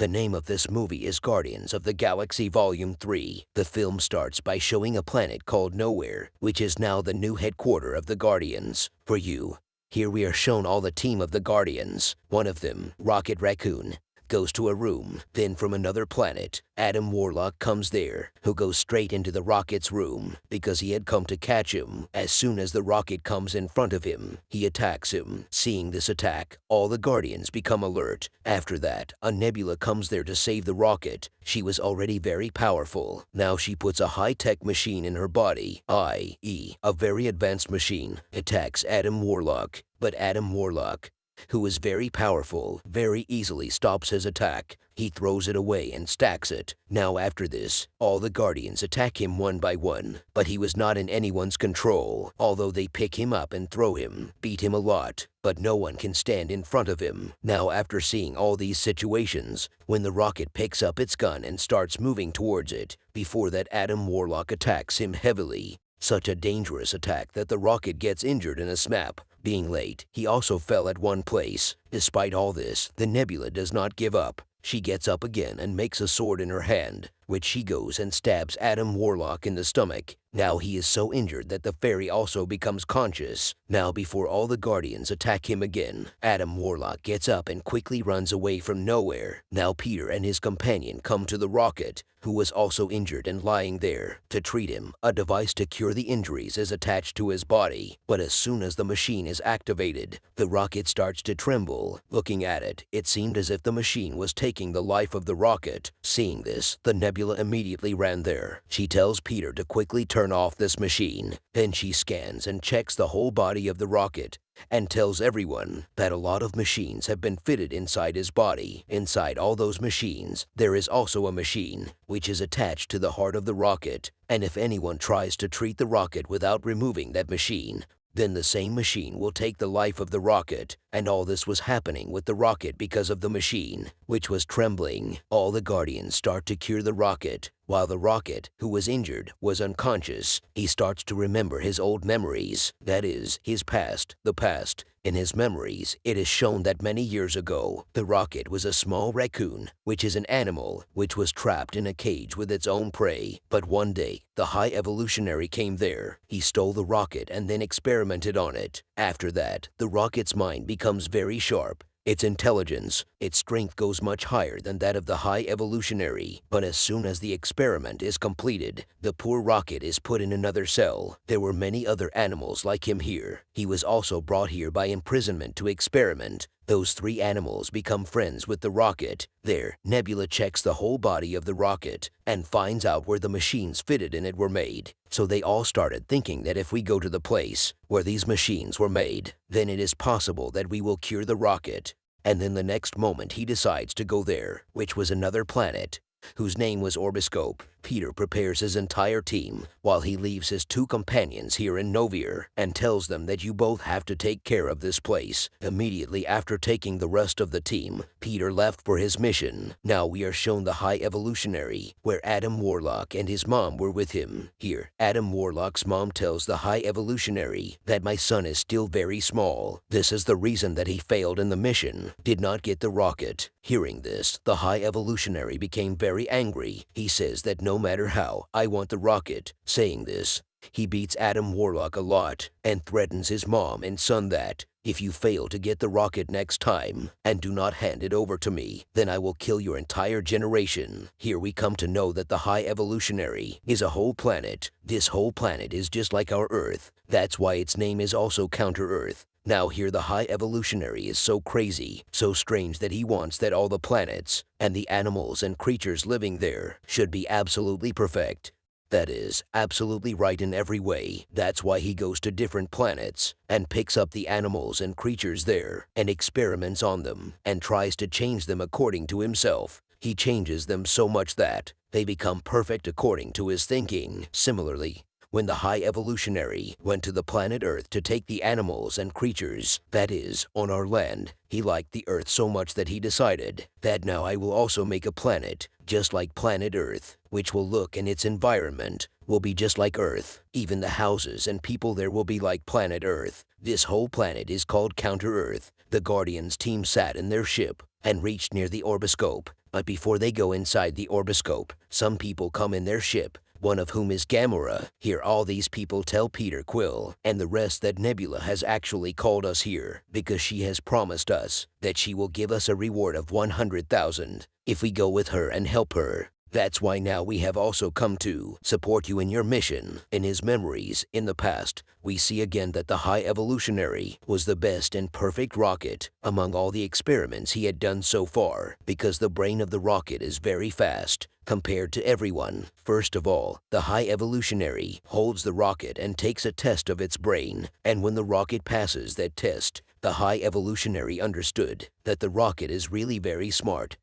The name of this movie is Guardians of the Galaxy Volume 3. The film starts by showing a planet called Nowhere, which is now the new headquarters of the Guardians. For you, here we are shown all the team of the Guardians. One of them, Rocket Raccoon, goes to a room. Then from another planet, Adam Warlock comes there, who goes straight into the Rocket's room because he had come to catch him. As soon as the Rocket comes in front of him, he attacks him. Seeing this attack, all the Guardians become alert. After that, a Nebula comes there to save the Rocket. She was already very powerful. Now she puts a high-tech machine in her body, i.e., a very advanced machine, attacks Adam Warlock. But Adam Warlock, who is very powerful, very easily stops his attack. He throws it away and stacks it. Now after this, all the Guardians attack him one by one, but he was not in anyone's control, although they pick him up and throw him, beat him a lot, but no one can stand in front of him. Now after seeing all these situations, when the Rocket picks up its gun and starts moving towards it, before that Adam Warlock attacks him heavily. Such a dangerous attack that the Rocket gets injured in a snap. Being late, he also fell at one place. Despite all this, the Nebula does not give up. She gets up again and makes a sword in her hand, which she goes and stabs Adam Warlock in the stomach. Now he is so injured that the fairy also becomes conscious. Now before all the Guardians attack him again, Adam Warlock gets up and quickly runs away from Nowhere. Now Peter and his companion come to the Rocket, who was also injured and lying there. To treat him, a device to cure the injuries is attached to his body. But as soon as the machine is activated, the Rocket starts to tremble. Looking at it, it seemed as if the machine was taking the life of the Rocket. Seeing this, the Nebula immediately ran there. She tells Peter to quickly turn off this machine. Then she scans and checks the whole body of the Rocket and tells everyone that a lot of machines have been fitted inside his body. Inside all those machines, there is also a machine which is attached to the heart of the Rocket, and if anyone tries to treat the Rocket without removing that machine, then the same machine will take the life of the Rocket. And all this was happening with the Rocket because of the machine, which was trembling. All the Guardians start to cure the Rocket, while the Rocket, who was injured, was unconscious. He starts to remember his old memories, that is, his past, the past. In his memories, it is shown that many years ago, the Rocket was a small raccoon, which is an animal which was trapped in a cage with its own prey. But one day, the High Evolutionary came there. He stole the Rocket and then experimented on it. After that, the Rocket's mind becomes very sharp. Its intelligence, its strength goes much higher than that of the High Evolutionary. But as soon as the experiment is completed, the poor Rocket is put in another cell. There were many other animals like him here. He was also brought here by imprisonment to experiment. Those 3 animals become friends with the Rocket. There, Nebula checks the whole body of the Rocket and finds out where the machines fitted in it were made. So they all started thinking that if we go to the place where these machines were made, then it is possible that we will cure the Rocket. And then the next moment he decides to go there, which was another planet, whose name was Orbiscope. Peter prepares his entire team while he leaves his 2 companions here in Novir and tells them that you both have to take care of this place. Immediately after taking the rest of the team, Peter left for his mission. Now we are shown the High Evolutionary, where Adam Warlock and his mom were with him. Here, Adam Warlock's mom tells the High Evolutionary that my son is still very small. This is the reason that he failed in the mission, did not get the Rocket. Hearing this, the High Evolutionary became very angry. He says that no matter how, I want the Rocket. Saying this, he beats Adam Warlock a lot and threatens his mom and son that, if you fail to get the Rocket next time and do not hand it over to me, then I will kill your entire generation. Here we come to know that the High Evolutionary is a whole planet. This whole planet is just like our Earth. That's why its name is also Counter-Earth. Now here the High Evolutionary is so crazy, so strange that he wants that all the planets and the animals and creatures living there should be absolutely perfect. That is, absolutely right in every way. That's why he goes to different planets and picks up the animals and creatures there and experiments on them and tries to change them according to himself. He changes them so much that they become perfect according to his thinking. Similarly, when the High Evolutionary went to the planet Earth to take the animals and creatures, that is, on our land, he liked the Earth so much that he decided that now I will also make a planet just like planet Earth, which will look in its environment will be just like Earth. Even the houses and people there will be like planet Earth. This whole planet is called Counter-Earth. The Guardians team sat in their ship and reached near the orboscope. But before they go inside the orboscope, some people come in their ship, one of whom is Gamora. Here all these people tell Peter Quill and the rest that Nebula has actually called us here because she has promised us that she will give us a reward of 100,000 if we go with her and help her. That's why now we have also come to support you in your mission. In his memories, in the past, we see again that the High Evolutionary was the best and perfect rocket among all the experiments he had done so far, because the brain of the rocket is very fast compared to everyone. First of all, the High Evolutionary holds the rocket and takes a test of its brain, and when the rocket passes that test, the High Evolutionary understood that the rocket is really very smart,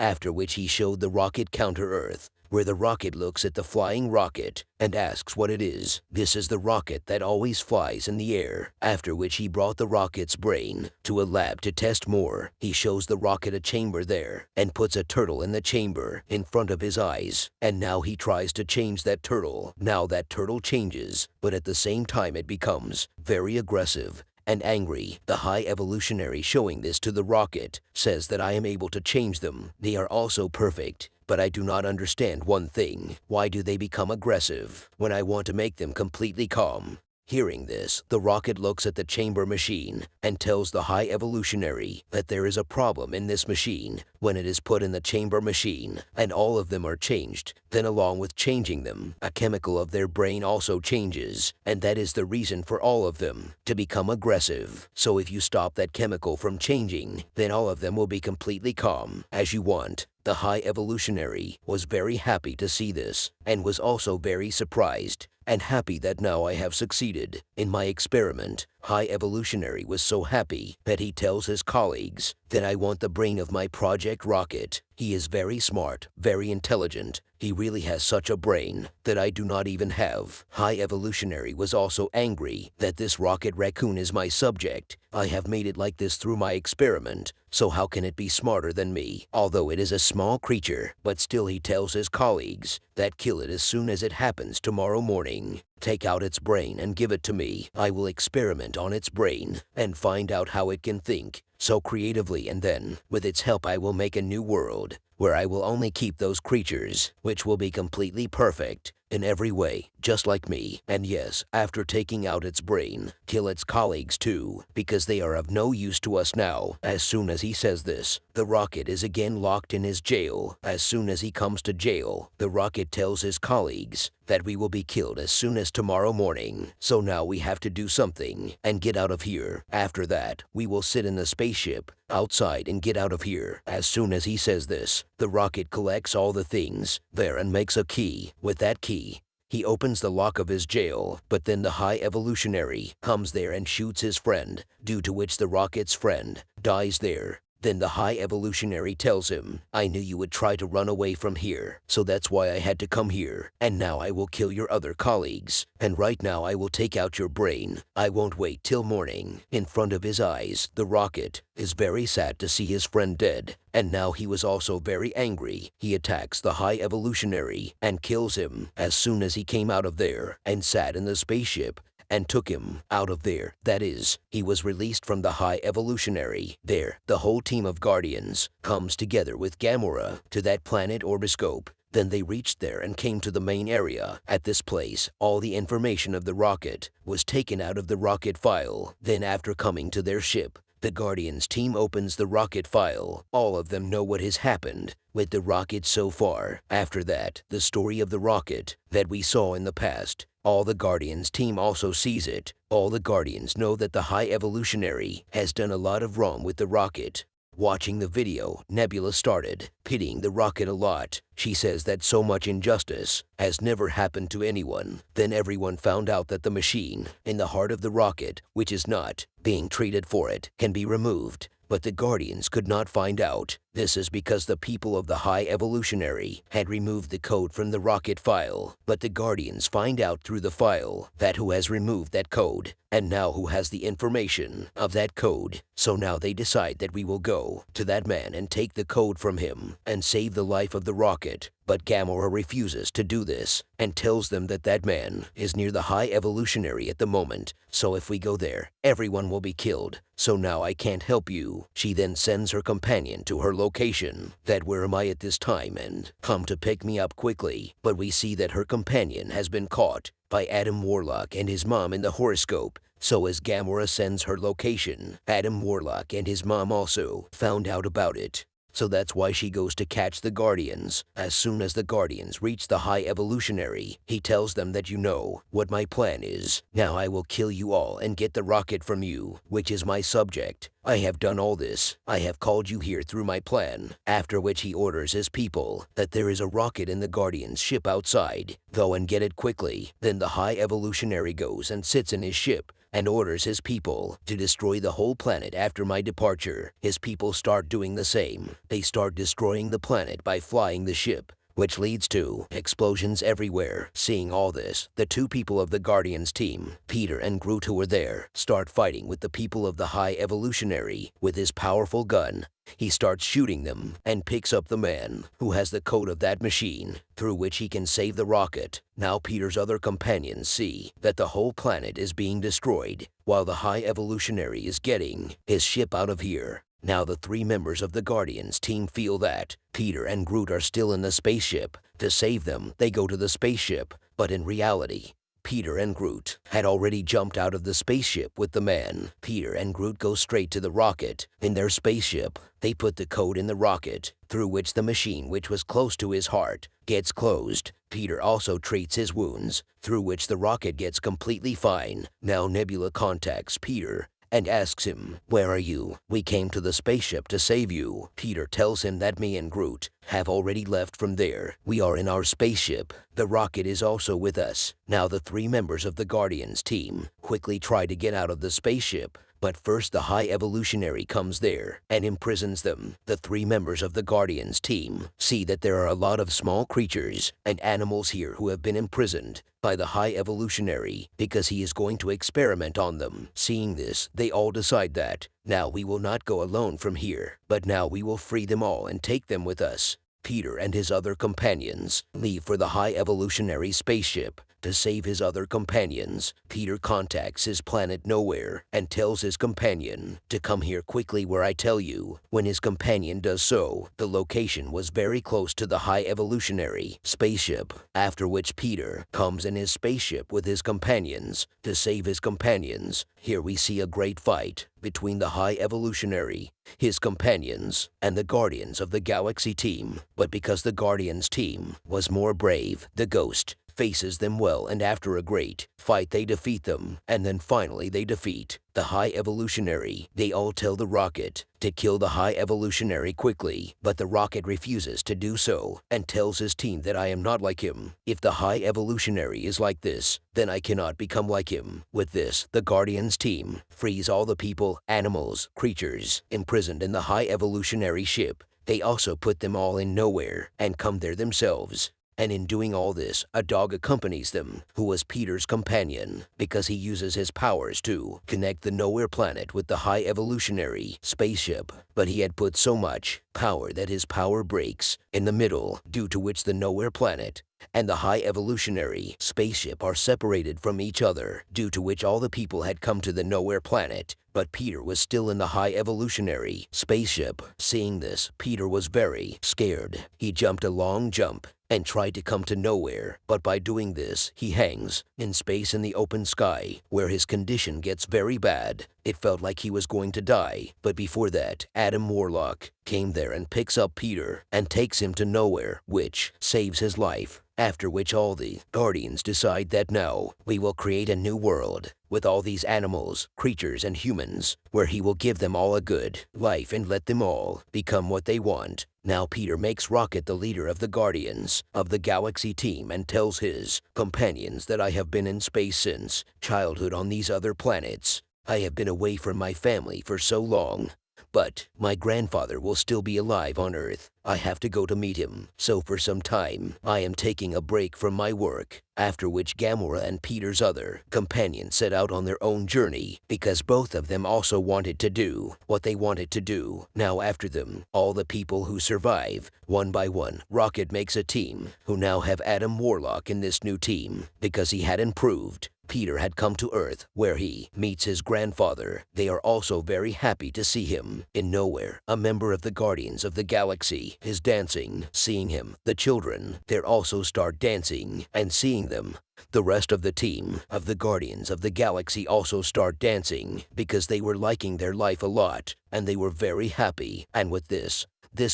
after which he showed the rocket counter-Earth, where the rocket looks at the flying rocket and asks what it is. This is the rocket that always flies in the air, after which he brought the rocket's brain to a lab to test more. He shows the rocket a chamber there and puts a turtle in the chamber in front of his eyes, and now he tries to change that turtle. Now that turtle changes, but at the same time it becomes very aggressive and angry. The High Evolutionary, showing this to the rocket, says that I am able to change them. They are also perfect, but I do not understand one thing. Why do they become aggressive when I want to make them completely calm? Hearing this, the rocket looks at the chamber machine and tells the High Evolutionary that there is a problem in this machine when it is put in the chamber machine, and all of them are changed. Then along with changing them, a chemical of their brain also changes, and that is the reason for all of them to become aggressive. So if you stop that chemical from changing, then all of them will be completely calm, as you want. The High Evolutionary was very happy to see this, and was also very surprised and happy that now I have succeeded in my experiment. High Evolutionary was so happy that he tells his colleagues that I want the brain of my project rocket. He is very smart, very intelligent. He really has such a brain that I do not even have. High Evolutionary was also angry that this rocket raccoon is my subject. I have made it like this through my experiment, so how can it be smarter than me? Although it is a small creature, but still he tells his colleagues that kill it as soon as it happens tomorrow morning. Take out its brain and give it to me. I will experiment on its brain and find out how it can think so creatively, and then, with its help, I will make a new world where I will only keep those creatures, which will be completely perfect in every way, just like me. And yes, after taking out its brain, kill its colleagues too, because they are of no use to us now. As soon as he says this, the rocket is again locked in his jail. As soon as he comes to jail, the rocket tells his colleagues that we will be killed as soon as tomorrow morning. So now we have to do something and get out of here. After that, we will sit in the spaceship outside and get out of here. As soon as he says this, the rocket collects all the things there and makes a key. With that key, he opens the lock of his jail, but then the High Evolutionary comes there and shoots his friend, due to which the rocket's friend dies there. Then the High Evolutionary tells him, I knew you would try to run away from here, so that's why I had to come here. And now I will kill your other colleagues. And right now I will take out your brain. I won't wait till morning. In front of his eyes, the rocket is very sad to see his friend dead. And now he was also very angry. He attacks the High Evolutionary and kills him as soon as he came out of there and sat in the spaceship and took him out of there. That is, he was released from the High Evolutionary. There, the whole team of Guardians comes together with Gamora to that planet Orboscope. Then they reached there and came to the main area. At this place, all the information of the rocket was taken out of the rocket file. Then after coming to their ship, the Guardians team opens the rocket file. All of them know what has happened with the rocket so far. After that, the story of the rocket that we saw in the past. All the Guardians team also sees it. All the Guardians know that the High Evolutionary has done a lot of wrong with the rocket. Watching the video, Nebula started pitying the rocket a lot. She says that so much injustice has never happened to anyone. Then everyone found out that the machine in the heart of the rocket, which is not being treated for it, can be removed. But the Guardians could not find out This is because the people of the High Evolutionary had removed the code from the rocket file, but the Guardians find out through the file that who has removed that code, and now who has the information of that code. So now they decide that we will go to that man and take the code from him and save the life of the rocket. But Gamora refuses to do this and tells them that that man is near the High Evolutionary at the moment, so if we go there, everyone will be killed. So now I can't help you. She then sends her companion to her location, that where am I at this time, and come to pick me up quickly. But we see that her companion has been caught by Adam Warlock and his mom in the horoscope. So as Gamora sends her location, Adam Warlock and his mom also found out about it. So that's why she goes to catch the Guardians. As soon as the Guardians reach the High Evolutionary, he tells them that you know what my plan is. Now I will kill you all and get the rocket from you, which is my subject. I have done all this. I have called you here through my plan. After which he orders his people that there is a rocket in the Guardian's ship outside. Go and get it quickly. Then the High Evolutionary goes and sits in his ship and orders his people to destroy the whole planet after my departure. His people start doing the same. They start destroying the planet by flying the ship, which leads to explosions everywhere. Seeing all this, the two people of the Guardians team, Peter and Groot who were there, start fighting with the people of the High Evolutionary with his powerful gun. He starts shooting them and picks up the man who has the code of that machine through which he can save the rocket. Now Peter's other companions see that the whole planet is being destroyed while the High Evolutionary is getting his ship out of here. Now the three members of the Guardians team feel that Peter and Groot are still in the spaceship. To save them, they go to the spaceship, but in reality, Peter and Groot had already jumped out of the spaceship with the man. Peter and Groot go straight to the rocket. In their spaceship, they put the code in the rocket, through which the machine, which was close to his heart, gets closed. Peter also treats his wounds, through which the rocket gets completely fine. Now Nebula contacts Peter and asks him, "Where are you? We came to the spaceship to save you." Peter tells him that me and Groot have already left from there. We are in our spaceship. The rocket is also with us. Now the three members of the Guardians team quickly try to get out of the spaceship, but first the High Evolutionary comes there and imprisons them. The three members of the Guardians team see that there are a lot of small creatures and animals here who have been imprisoned by the High Evolutionary because he is going to experiment on them. Seeing this, they all decide that now we will not go alone from here, but now we will free them all and take them with us. Peter and his other companions leave for the High Evolutionary spaceship to save his other companions. Peter contacts his planet Nowhere and tells his companion to come here quickly where I tell you. When his companion does so, the location was very close to the High Evolutionary spaceship, after which Peter comes in his spaceship with his companions to save his companions. Here we see a great fight between the High Evolutionary, his companions, and the Guardians of the Galaxy team. But because the Guardians team was more brave, the Ghost faces them well, and after a great fight they defeat them, and then finally they defeat the High Evolutionary. They all tell the rocket to kill the High Evolutionary quickly, but the rocket refuses to do so and tells his team that I am not like him. If the High Evolutionary is like this, then I cannot become like him. With this, the Guardians team frees all the people, animals, creatures imprisoned in the High Evolutionary ship. They also put them all in Nowhere and come there themselves. And in doing all this, a dog accompanies them, who was Peter's companion, because he uses his powers to connect the Nowhere planet with the High Evolutionary spaceship. But he had put so much power that his power breaks in the middle, due to which the Nowhere planet and the High Evolutionary spaceship are separated from each other, due to which all the people had come to the Nowhere planet. But Peter was still in the High Evolutionary spaceship. Seeing this, Peter was very scared. He jumped a long jump and tried to come to Nowhere, but by doing this, he hangs in space in the open sky, where his condition gets very bad. It felt like he was going to die, but before that, Adam Warlock came there and picks up Peter and takes him to Nowhere, which saves his life. After which all the Guardians decide that now we will create a new world with all these animals, creatures, and humans, where he will give them all a good life and let them all become what they want. Now Peter makes Rocket the leader of the Guardians of the Galaxy team and tells his companions that I have been in space since childhood on these other planets. I have been away from my family for so long, But my grandfather will still be alive on Earth. I have to go to meet him. So for some time, I am taking a break from my work. After which Gamora and Peter's other companions set out on their own journey because both of them also wanted to do what they wanted to do. Now after them, all the people who survive, one by one, Rocket makes a team who now have Adam Warlock in this new team because he had improved. Peter had come to Earth, where he meets his grandfather. They are also very happy to see him. In nowhere, a member of the Guardians of the Galaxy is dancing. Seeing him, the children, they also start dancing, and seeing them, the rest of the team of the Guardians of the Galaxy also start dancing because they were liking their life a lot, and they were very happy. And with this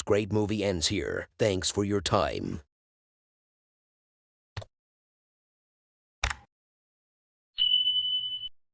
great movie ends here. Thanks for your time.